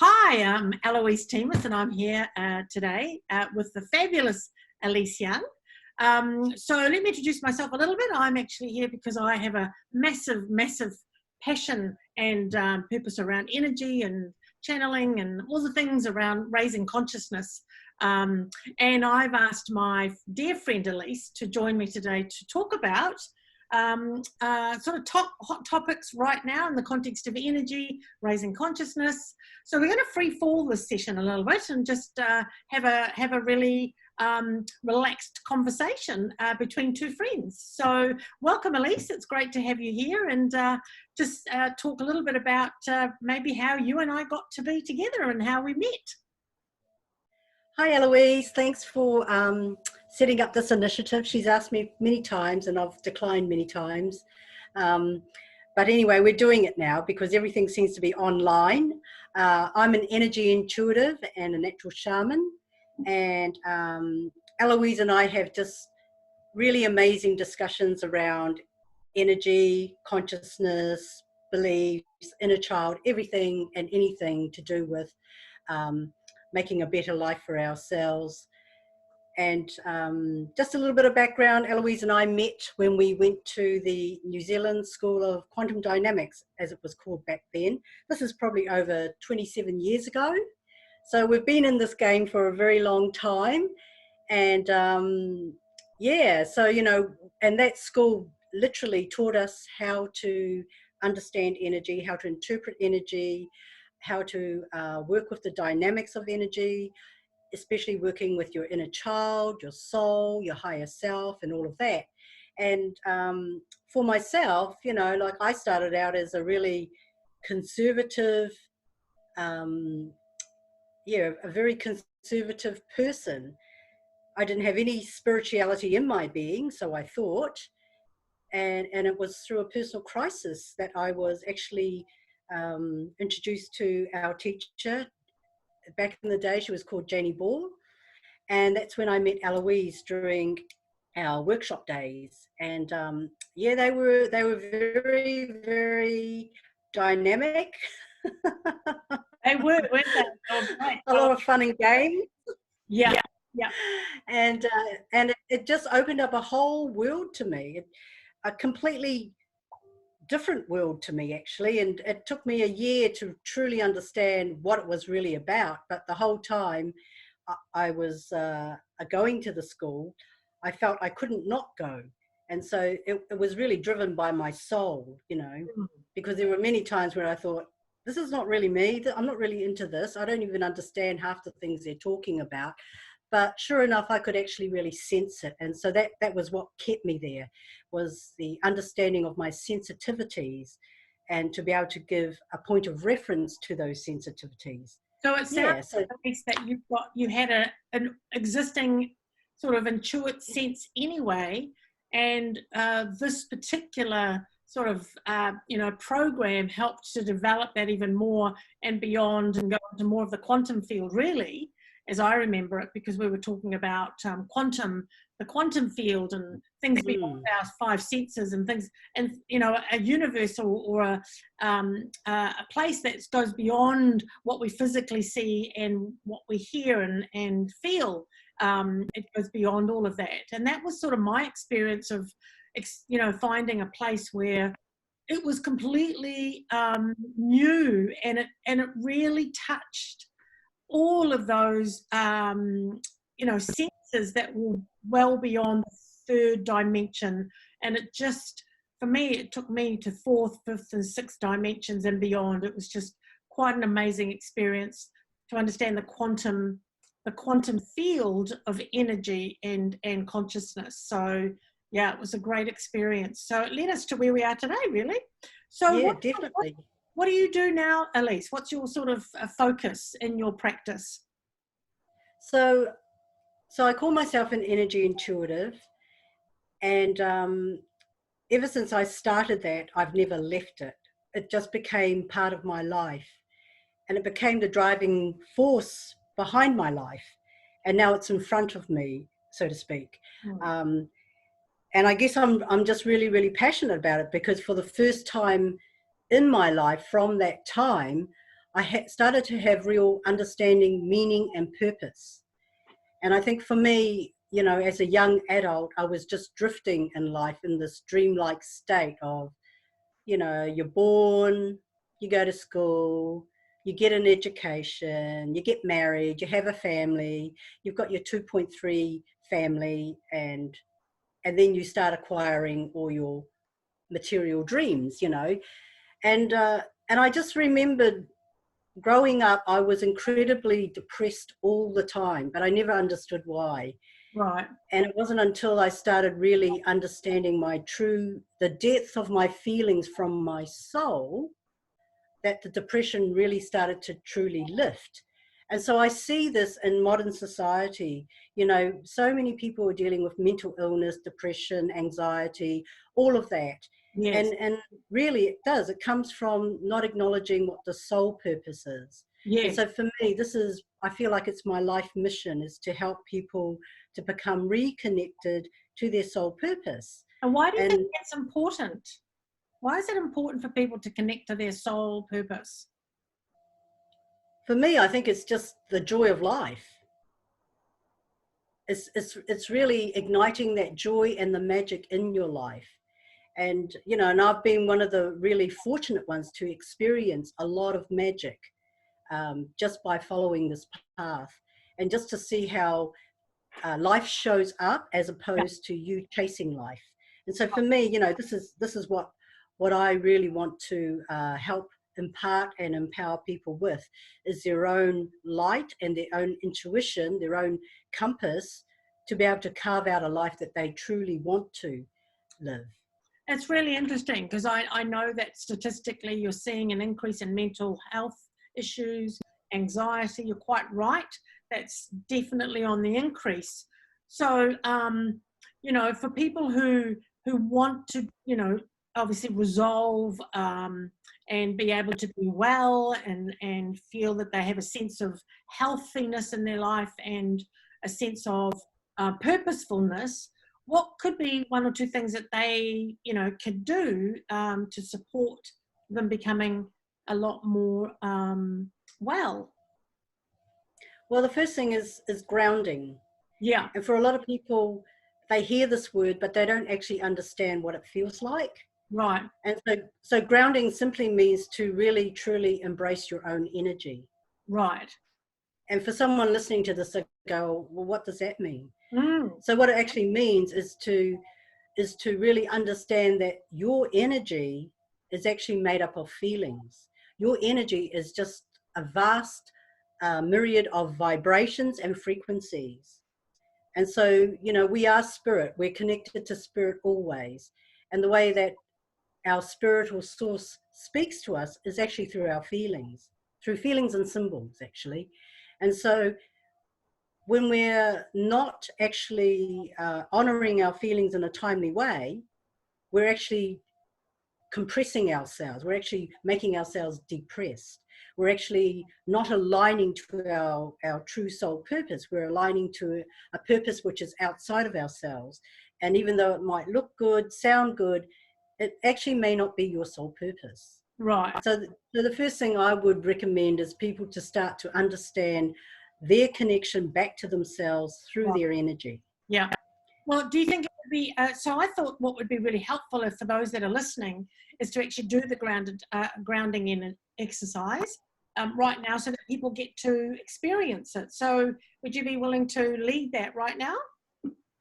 Hi, I'm Eloise Tzimas, and I'm here today with the fabulous Alyse Young. So let me introduce myself a little bit. I'm actually here because I have a massive passion and purpose around energy and channeling and all the things around raising consciousness. And I've asked my dear friend Alyse to join me today to talk about sort of hot topics right now in the context of energy, raising consciousness. So we're going to free fall this session a little bit and just have a really relaxed conversation between two friends. So welcome, Alyse. It's great to have you here, and just talk a little bit about maybe how you and I got to be together and how we met. Hi Eloise, thanks for setting up this initiative. She's asked me many times and I've declined many times. But anyway, we're doing it now because everything seems to be online. I'm an energy intuitive and a natural shaman, and Eloise and I have just really amazing discussions around energy, consciousness, beliefs, inner child, everything and anything to do with making a better life for ourselves. And just a little bit of background, Eloise and I met when we went to the New Zealand School of Quantum Dynamics, as it was called back then. This is probably over 27 years ago. So we've been in this game for a very long time. And yeah, so, you know, and that school literally taught us how to understand energy, how to interpret energy, how to work with the dynamics of energy, especially working with your inner child, your soul, your higher self, and all of that. And for myself, you know, like I started out as a really conservative, a very conservative person. I didn't have any spirituality in my being, so I thought. And it was through a personal crisis that I was actually introduced to our teacher. Back in the day, she was called Janie Ball. And that's when I met Eloise during our workshop days. And yeah, they were very, very dynamic. They were, weren't they? Oh, great. A lot of fun and games. Yeah. Yeah. And it just opened up a whole world to me, a completely different world to me, actually. And it took me a year to truly understand what it was really about. But the whole time I was going to the school, I felt I couldn't not go. And so it was really driven by my soul, you know, because there were many times where I thought, this is not really me. I'm not really into this. I don't even understand half the things they're talking about. But sure enough, I could actually really sense it. And so that was what kept me there, was the understanding of my sensitivities and to be able to give a point of reference to those sensitivities. So it sounds that you had an existing sort of intuitive sense anyway, and this particular sort of program helped to develop that even more and beyond, and go into more of the quantum field, really, as I remember it, because we were talking about the quantum field and things beyond our five senses and things, and you know, a universe or a place that goes beyond what we physically see and what we hear and feel. It goes beyond all of that, and that was sort of my experience of, you know, finding a place where it was completely new, and it really touched all of those you know, senses that were well beyond the third dimension. And it just, for me, it took me to fourth, fifth and sixth dimensions and beyond. It was just quite an amazing experience to understand the quantum field of energy and consciousness. So yeah, it was a great experience. So it led us to where we are today, really. So yeah, definitely. What do you do now, Alyse? What's your sort of focus in your practice? So I call myself an energy intuitive, and ever since I started that, I've never left it. It just became part of my life, and it became the driving force behind my life. And now it's in front of me, so to speak. And I guess I'm just really, really passionate about it, because for the first time in my life from that time, I started to have real understanding, meaning, and purpose. And I think for me, you know, as a young adult, I was just drifting in life in this dreamlike state of, you know, you're born, you go to school, you get an education, you get married, you have a family, you've got your 2.3 family, and then you start acquiring all your material dreams, you know. And I just remembered growing up, I was incredibly depressed all the time, but I never understood why. Right. And it wasn't until I started really understanding the depth of my feelings from my soul, that the depression really started to truly lift. And so I see this in modern society. You know, so many people are dealing with mental illness, depression, anxiety, all of that. Yes. And really it does. It comes from not acknowledging what the soul purpose is. And Yes. so for me, I feel like it's my life mission, is to help people to become reconnected to their soul purpose. And why do you And think that's important? Why is it important for people to connect to their soul purpose? for me, I think it's just the joy of life. It's really igniting that joy and the magic in your life. And, you know, and I've been one of the really fortunate ones to experience a lot of magic just by following this path, and just to see how life shows up as opposed to you chasing life. And so for me, you know, this is what I really want to help impart and empower people with, is their own light and their own intuition, their own compass, to be able to carve out a life that they truly want to live. It's really interesting because I know that statistically you're seeing an increase in mental health issues, anxiety. You're quite right. That's definitely on the increase. So, you know, for people who want to, you know, obviously resolve and be able to be well and feel that they have a sense of healthiness in their life and a sense of purposefulness, what could be one or two things that they, you know, could do to support them becoming a lot more well? Well, the first thing is grounding. Yeah. And for a lot of people, they hear this word, but they don't actually understand what it feels like. Right. And so grounding simply means to really, truly embrace your own energy. Right. And for someone listening to this, they go, well, what does that mean? Mm. So what it actually means is to really understand that your energy is actually made up of feelings. Your energy is just a vast myriad of vibrations and frequencies. And so, you know, we are spirit. We're connected to spirit always. And the way that our spiritual source speaks to us is actually through our feelings, through feelings and symbols, actually. And so when we're not actually honoring our feelings in a timely way, we're actually compressing ourselves. We're actually making ourselves depressed. We're actually not aligning to our true soul purpose. We're aligning to a purpose which is outside of ourselves. And even though it might look good, sound good, it actually may not be your soul purpose. Right. So the first thing I would recommend is people to start to understand their connection back to themselves through their energy. Yeah. Well, do you think it would be, so I thought what would be really helpful if, for those that are listening, is to actually do the grounding in an exercise right now so that people get to experience it. So would you be willing to lead that right now?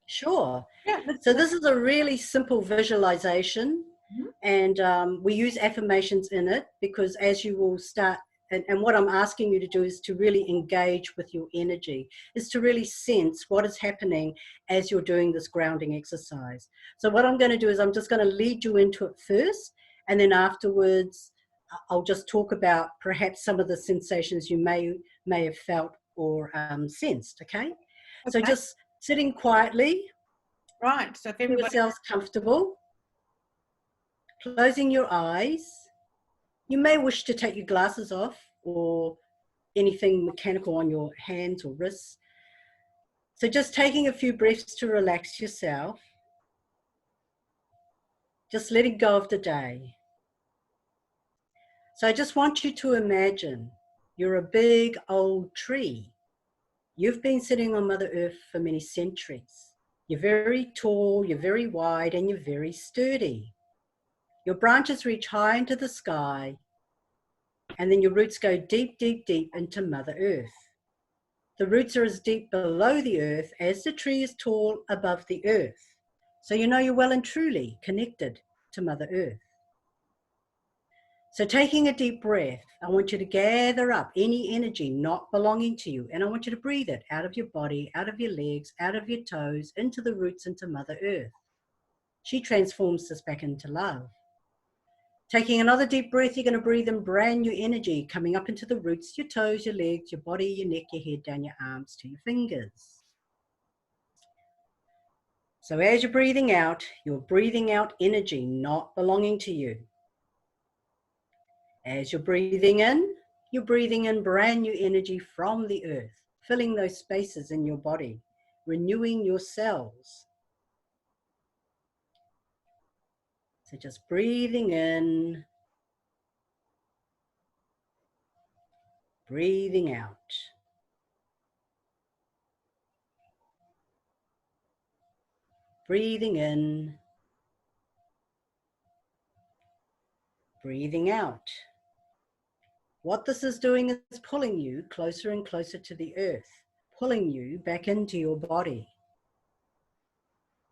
Sure. Yeah. So this is a really simple visualization, Mhm. and we use affirmations in it because as you will start, and what I'm asking you to do is to really engage with your energy, is to really sense what is happening as you're doing this grounding exercise. So what I'm going to do is I'm just going to lead you into it first, and then afterwards I'll just talk about perhaps some of the sensations you may have felt or sensed, okay? So just sitting quietly, Right. So if everybody, yourselves comfortable, closing your eyes. You may wish to take your glasses off or anything mechanical on your hands or wrists. So just taking a few breaths to relax yourself, just letting go of the day. So I just want you to imagine You're a big old tree. You've been sitting on Mother Earth for many centuries. You're very tall, you're very wide, and you're very sturdy. Your branches reach high into the sky, and then your roots go deep, deep, deep into Mother Earth. The roots are as deep below the earth as the tree is tall above the earth. So you know you're well and truly connected to Mother Earth. So taking a deep breath, I want you to gather up any energy not belonging to you, and I want you to breathe it out of your body, out of your legs, out of your toes, into the roots, into Mother Earth. She transforms this back into love. Taking another deep breath, you're going to breathe in brand new energy coming up into the roots, your toes, your legs, your body, your neck, your head, down your arms to your fingers. So as you're breathing out energy not belonging to you. As you're breathing in brand new energy from the earth, filling those spaces in your body, renewing your cells. So just breathing in, breathing out. Breathing in, breathing out. What this is doing is pulling you closer and closer to the earth, pulling you back into your body.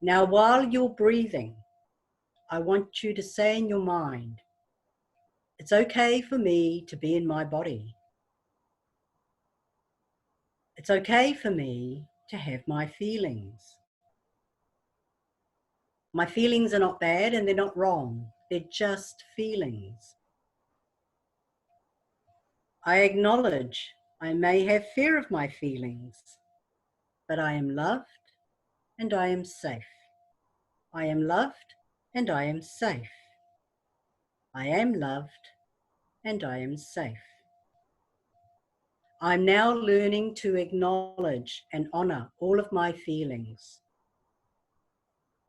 Now, while you're breathing, I want you to say in your mind, it's okay for me to be in my body. It's okay for me to have my feelings. My feelings are not bad and they're not wrong. They're just feelings. I acknowledge I may have fear of my feelings, but I am loved and I am safe. I am loved and I am safe. I am loved and I am safe. I'm now learning to acknowledge and honor all of my feelings,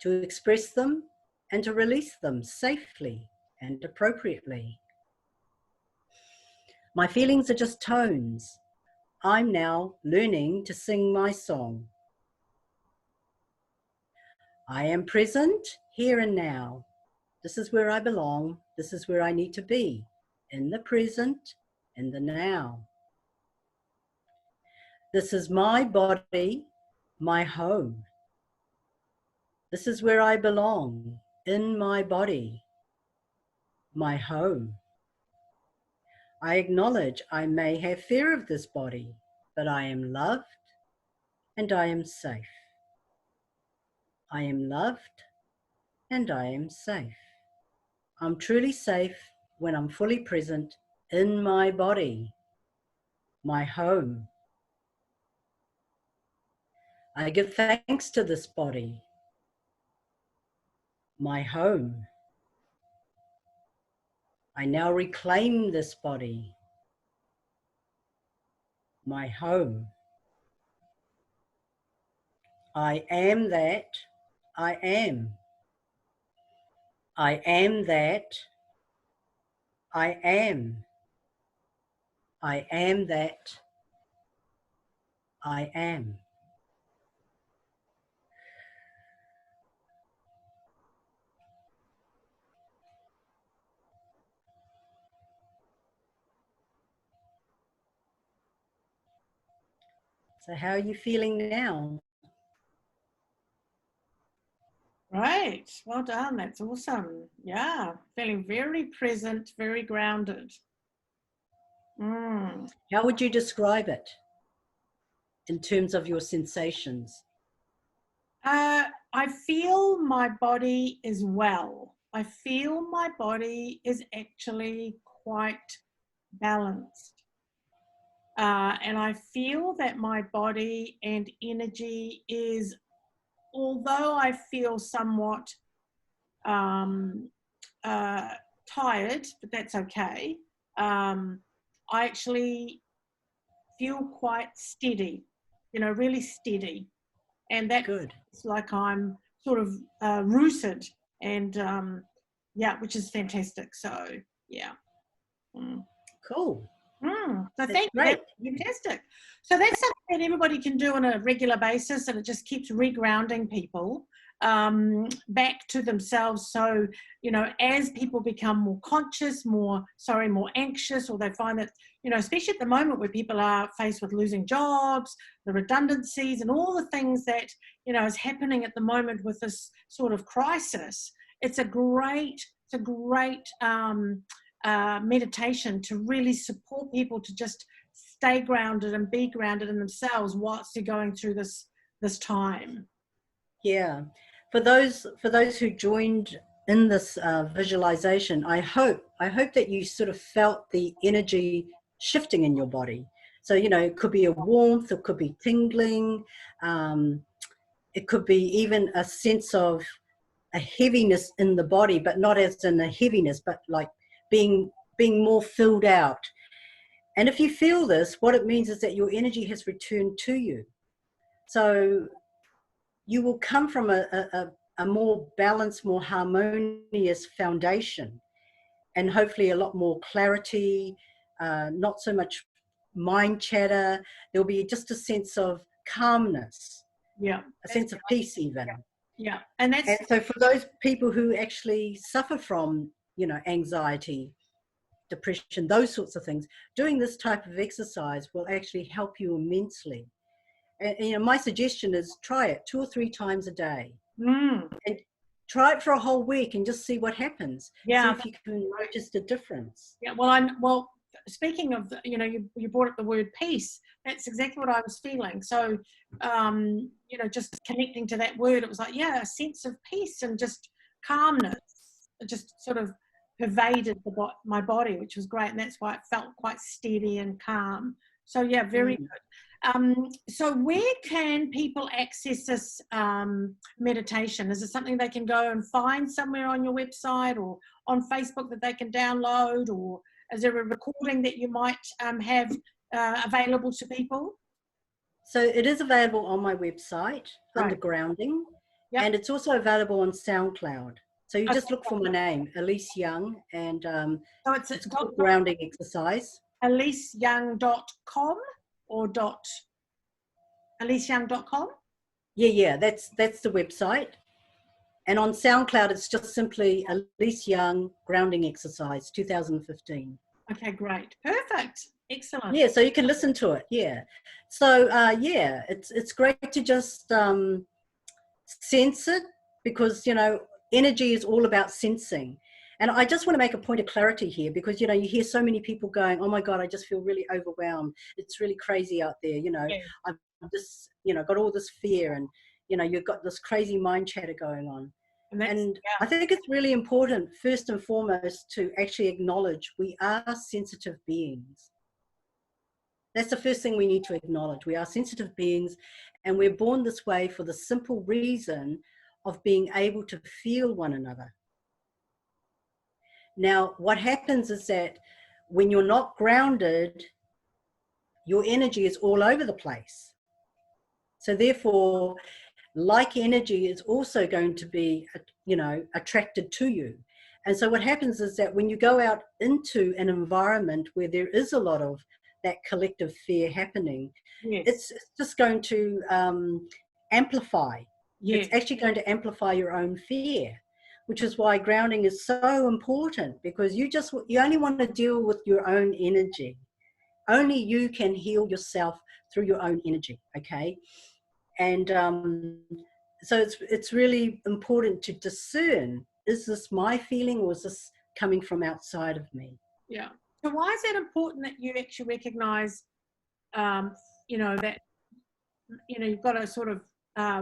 to express them and to release them safely and appropriately. My feelings are just tones. I'm now learning to sing my song. I am present here and now. This is where I belong. This is where I need to be, in the present, in the now. This is my body, my home. This is where I belong, in my body, my home. I acknowledge I may have fear of this body, but I am loved and I am safe. I am loved and I am safe. I'm truly safe when I'm fully present in my body, my home. I give thanks to this body, my home. I now reclaim this body, my home. I am that I am. I am that I am. I am that I am. So how are you feeling now? Right, well done, that's awesome. Yeah, feeling very present, very grounded. How would you describe it in terms of your sensations? I feel my body is well. I feel my body is actually quite balanced. And I feel that my body and energy is, although I feel somewhat tired, but that's okay. I actually feel quite steady, you know, really steady. And that's Good. like I'm sort of rooted and yeah, which is fantastic. So yeah. Cool. So It's thank you. great. That's fantastic. So that's something that everybody can do on a regular basis, and it just keeps regrounding people back to themselves. So, you know, as people become more conscious, more anxious, or they find that, you know, especially at the moment where people are faced with losing jobs, the redundancies, and all the things that, you know, is happening at the moment with this sort of crisis, it's a great meditation to really support people to just stay grounded and be grounded in themselves whilst they're going through this time. Yeah. For those who joined in this visualization, I hope that you sort of felt the energy shifting in your body. So, you know, it could be a warmth, it could be tingling, it could be even a sense of a heaviness in the body, but not as in a heaviness, but like being more filled out. And if you feel this, what it means is that your energy has returned to you. So you will come from a more balanced, more harmonious foundation, and hopefully a lot more clarity, not so much mind chatter. There'll be just a sense of calmness, Yeah, a sense of peace even. yeah, and that's And so for those people who actually suffer from, you know, anxiety, depression, those sorts of things, doing this type of exercise will actually help you immensely. And you know, my suggestion is try it 2 or 3 times a day, and try it for a whole week and just see what happens. See yeah, if you can notice the difference. yeah. Well, speaking of, you know, you brought up the word peace. That's exactly what I was feeling. So, you know, just connecting to that word, it was like, yeah, a sense of peace and just calmness. It just sort of pervaded my body, which was great, and that's why it felt quite steady and calm. So yeah, very good. So where can people access this meditation? Is it something they can go and find somewhere on your website or on Facebook that they can download, or is there a recording that you might have available to people? So it is available on my website under Right. grounding, Yep. and it's also available on SoundCloud. So you Okay. just look for my name, Alyse Young, and So it's it's called grounding exercise. AlyseYoung.com or AlyseYoung.com? Yeah, that's the website. And on SoundCloud, it's just simply Alyse Young grounding exercise 2015. Okay, great. Perfect. Excellent. Yeah, so you can listen to it. Yeah. So yeah, it's great to just sense it, because, you know, energy is all about sensing. And I just want to make a point of clarity here, because, you know, you hear so many people going, oh my God, I just feel really overwhelmed. It's really crazy out there. You know, Yeah. I've just, you know, got all this fear, and, you know, you've got this crazy mind chatter going on. And that's, And yeah. I think it's really important, first and foremost, to actually acknowledge we are sensitive beings. That's the first thing we need to acknowledge. We are sensitive beings, and we're born this way for the simple reason of being able to feel one another. Now, what happens is that when you're not grounded, your energy is all over the place. So therefore, like energy is also going to be, you know, attracted to you. And so what happens is that when you go out into an environment where there is a lot of that collective fear happening, Yes. it's just going to amplify. Yeah. It's actually going to amplify your own fear, which is why grounding is so important, because you only want to deal with your own energy. Only you can heal yourself through your own energy, okay? And so it's really important to discern, is this my feeling, or is this coming from outside of me? Yeah. So why is that important that you actually recognize, you know, that, you know, you've got to sort of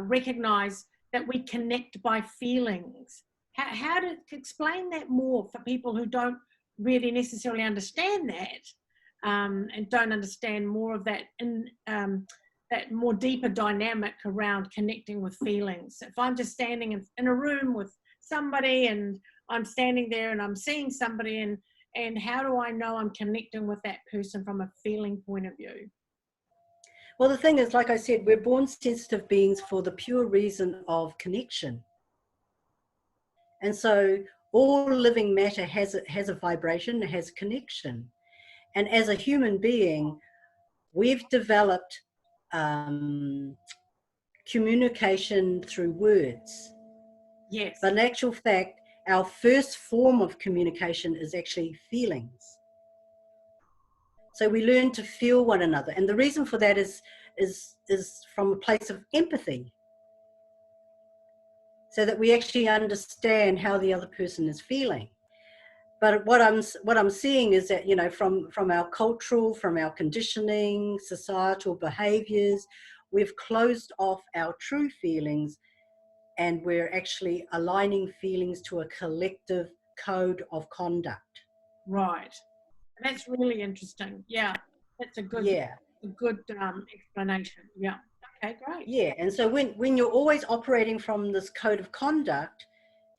recognize that we connect by feelings? How to explain that more for people who don't really necessarily understand that, and don't understand more of that in that more deeper dynamic around connecting with feelings. If I'm just standing in a room with somebody, and I'm standing there and I'm seeing somebody, and how do I know I'm connecting with that person from a feeling point of view? Well, the thing is, like I said, we're born sensitive beings for the pure reason of connection. And so all living matter has a vibration, it has connection. And as a human being, we've developed communication through words. Yes. But in actual fact, our first form of communication is actually feelings. So we learn to feel one another. And the reason for that is from a place of empathy. So that we actually understand how the other person is feeling. But what I'm seeing is that, you know, from our cultural, from our conditioning, societal behaviors, we've closed off our true feelings, and we're actually aligning feelings to a collective code of conduct. Right. That's really interesting. Yeah, that's a good Yeah. explanation. Yeah. Okay, great. Yeah. And so when you're always operating from this code of conduct,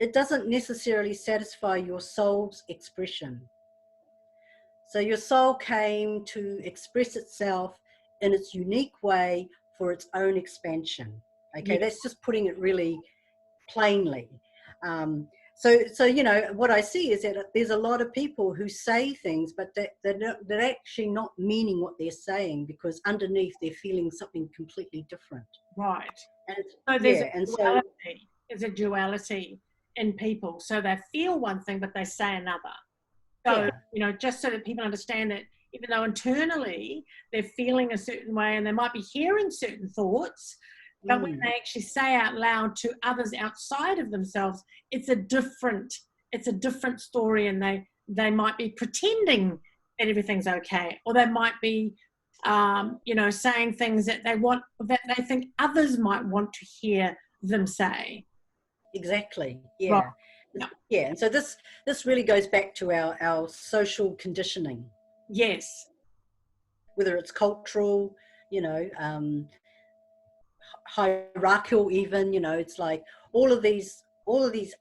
it doesn't necessarily satisfy your soul's expression. So your soul came to express itself in its unique way for its own expansion. Okay, Yeah. that's just putting it really plainly. So you know, what I see is that there's a lot of people who say things, but they're actually not meaning what they're saying, because underneath they're feeling something completely different. Right. And So there's yeah, a and so duality. There's a duality in people. So they feel one thing, but they say another. So, yeah, you know, just so that people understand that even though internally they're feeling a certain way and they might be hearing certain thoughts, but when they actually say out loud to others outside of themselves, it's a different story, and they might be pretending that everything's okay, or they might be you know, saying things that they think others might want to hear them say. exactly, Right. yeah. Yeah. Yeah, and so this really goes back to our social conditioning, Yes. whether it's cultural, you know, hierarchical, even, you know, it's like all of these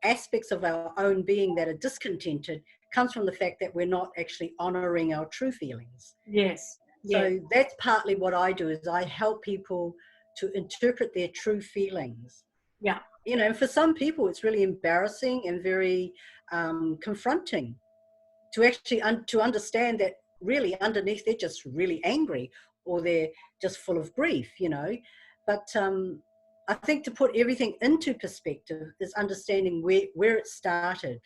aspects of our own being that are discontented comes from the fact that we're not actually honoring our true feelings. Yes. Yes. So that's partly what I do, is I help people to interpret their true feelings. Yeah. You know, for some people it's really embarrassing and very confronting to actually to understand that really underneath they're just really angry, or they're just full of grief, you know. But I think to put everything into perspective is understanding where it started.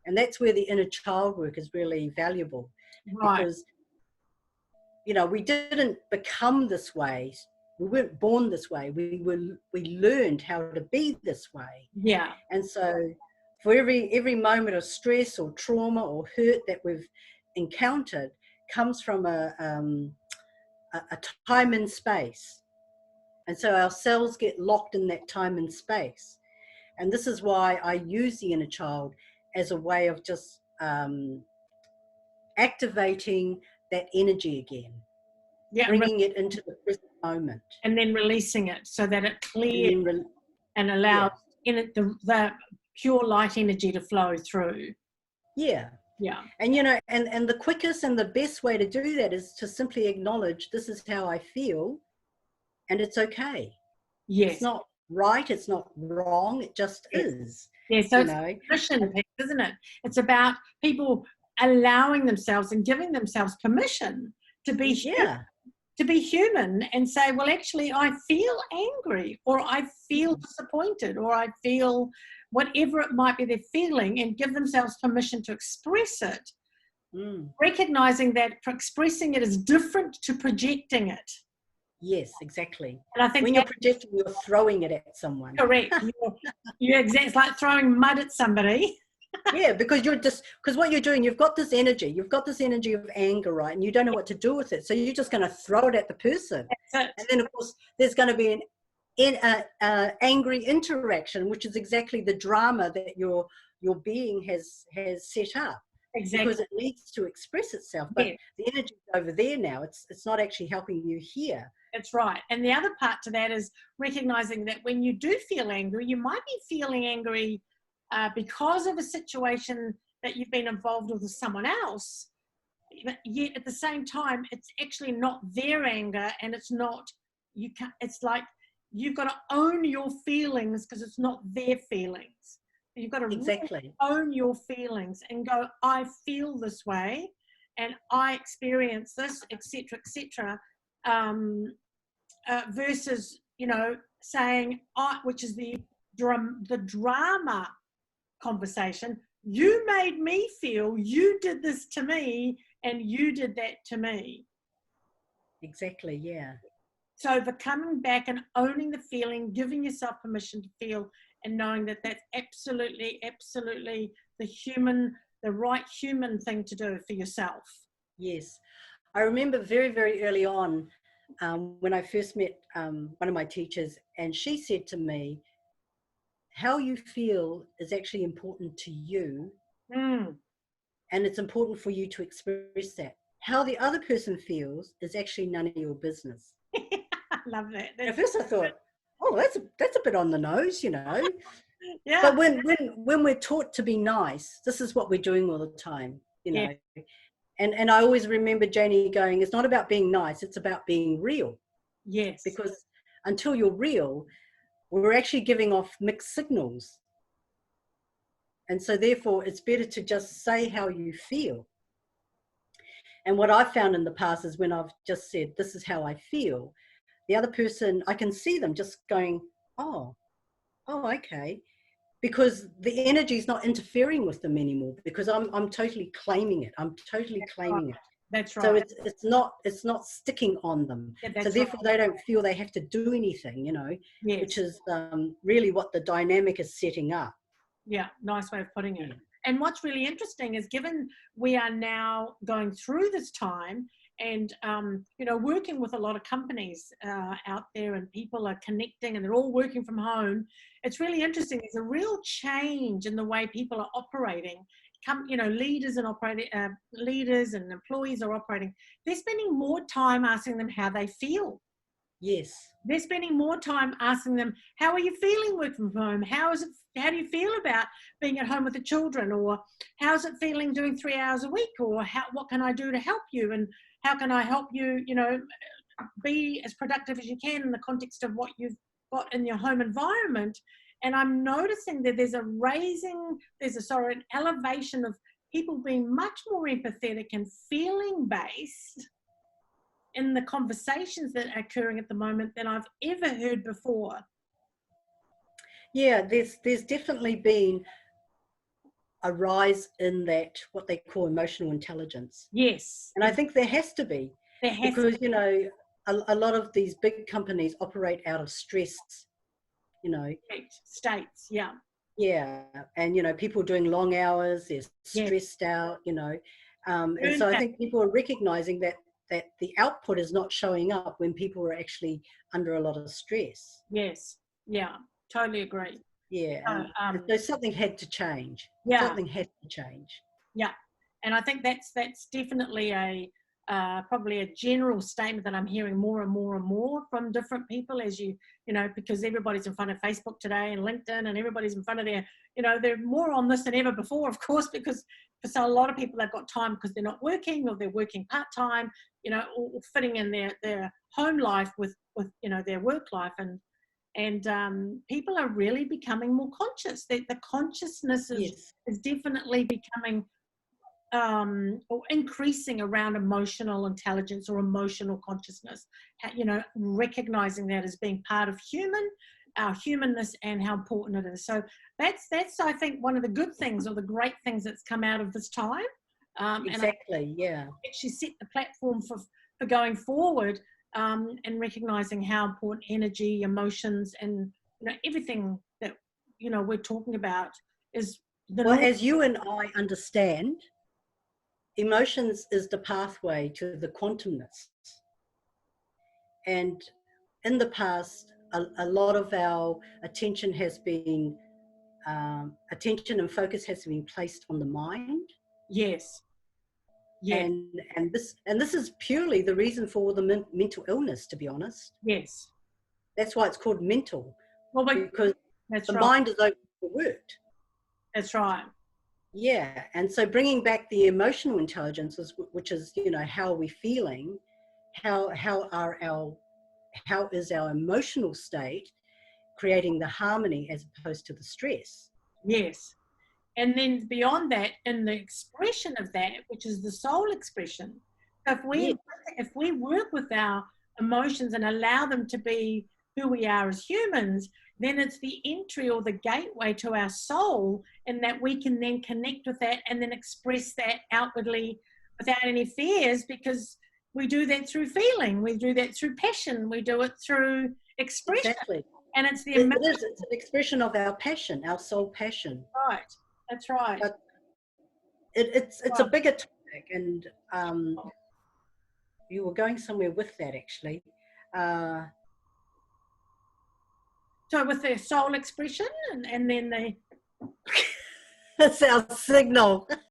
And that's where the inner child work is really valuable, Right. because, you know, we didn't become this way. We weren't born this way. We learned how to be this way. Yeah. And so for every moment of stress or trauma or hurt that we've encountered comes from a time and space. And so our cells get locked in that time and space. And this is why I use the inner child as a way of just activating that energy again, Yeah. bringing it into the present moment. And then releasing it so that it clears And then and yeah, allows in it the pure light energy to flow through. yeah. Yeah. And, you know, and the quickest and the best way to do that is to simply acknowledge, this is how I feel, and it's okay. It's Yes. not right, it's not wrong, it just Yes. is. Yeah. So You it's know, permission, isn't it? It's about people allowing themselves and giving themselves permission to be yeah, human and say, well, actually, I feel angry, or I feel disappointed, or I feel whatever it might be they're feeling, and give themselves permission to express it, recognizing that expressing it is different to projecting it. yes, exactly. And I think When you're projecting, you're throwing it at someone. correct. You're exactly, it's like throwing mud at somebody. Yeah, because what you're doing, you've got this energy of anger, right? And you don't know what to do with it. So you're just going to throw it at the person. That's it. And then, of course, there's going to be an angry interaction, which is exactly the drama that your being has set up. Exactly. Because it needs to express itself. But Yeah. the energy is over there now. It's not actually helping you here. That's right. And the other part to that is recognizing that when you do feel angry, you might be feeling angry because of a situation that you've been involved with someone else, but yet at the same time, it's actually not their anger, and it's not, you can't, it's like you've got to own your feelings because it's not their feelings. You've got to Exactly. really own your feelings and go, I feel this way, and I experience this, etc., etc., versus, you know, saying, which is the drama conversation. You made me feel, you did this to me, and you did that to me. Exactly, yeah. So the coming back and owning the feeling, giving yourself permission to feel, and knowing that that's absolutely, absolutely the right human thing to do for yourself. Yes. I remember very, very early on when I first met one of my teachers, and she said to me, how you feel is actually important to you, and it's important for you to express that. How the other person feels is actually none of your business. I love that. At first I thought, oh, that's a bit on the nose, you know. Yeah. But when we're taught to be nice, this is what we're doing all the time, you know. Yeah. And I always remember Janie going, it's not about being nice, it's about being real. Yes. Because until you're real, we're actually giving off mixed signals. And so therefore it's better to just say how you feel. And what I've found in the past is when I've just said, this is how I feel, the other person, I can see them just going, oh, okay. Because the energy is not interfering with them anymore, because I'm totally claiming it. I'm totally claiming it. That's right. So it's not sticking on them. Yeah, so therefore they don't feel they have to do anything, you know, yes. Which is really what the dynamic is setting up. Yeah, nice way of putting it. And what's really interesting is, given we are now going through this time and, you know, working with a lot of companies out there, and people are connecting and they're all working from home, it's really interesting. There's a real change in the way people are operating. You know, leaders and employees are operating. They're spending more time asking them how they feel. Yes. They're spending more time asking them, how are you feeling working from home? How do you feel about being at home with the children? Or how's it feeling doing 3 hours a week? Or what can I do to help you? And how can I help you, you know, be as productive as you can in the context of what you've got in your home environment? And I'm noticing that there's an elevation of people being much more empathetic and feeling based in the conversations that are occurring at the moment than I've ever heard before. Yeah, there's definitely been a rise in that, what they call emotional intelligence. Yes. And I think there has to be. Because, you know, a lot of these big companies operate out of stress, you know. States, yeah. Yeah, and, you know, people doing long hours, they're stressed out, you know. And so I think people are recognizing that the output is not showing up when people are actually under a lot of stress. Yes, yeah, totally agree. Yeah, so something had to change. Yeah. Something had to change. Yeah, and I think that's definitely probably a general statement that I'm hearing more and more and more from different people, as you know, because everybody's in front of Facebook today and LinkedIn, and everybody's in front of their, you know, they're more on this than ever before, of course, because for a lot of people they've got time because they're not working, or they're working part-time, you know, or fitting in their home life with you know, their work life, and people are really becoming more conscious. The consciousness is definitely becoming or increasing around emotional intelligence or emotional consciousness, you know, recognizing that as being part of our humanness, and how important it is. So that's I think one of the good things, or the great things, that's come out of this time. Exactly, yeah. Actually set the platform for going forward, and recognizing how important energy, emotions, and, you know, everything that, you know, we're talking about is well, as you and I understand, emotions is the pathway to the quantumness. And in the past, a lot of our attention has been, attention and focus has been placed on the mind. Yes. Yes. And this is purely the reason for all the mental illness, to be honest. Yes. That's why it's called mental. Well, because that's the right. mind is overworked. That's right. Yeah, and so bringing back the emotional intelligence, which is, you know, how are we feeling, how is our emotional state creating the harmony as opposed to the stress. Yes. And then beyond that, in the expression of that, which is the soul expression, Yeah, if we work with our emotions and allow them to be who we are as humans, then it's the entry or the gateway to our soul, and that we can then connect with that and then express that outwardly without any fears, because we do that through feeling, we do that through passion, we do it through expression. exactly. And it's the It is. It's an expression of our passion, our soul passion. right. That's right. But it's a bigger topic, and you were going somewhere with that actually. Uh, So with the soul expression, and then the that's our signal.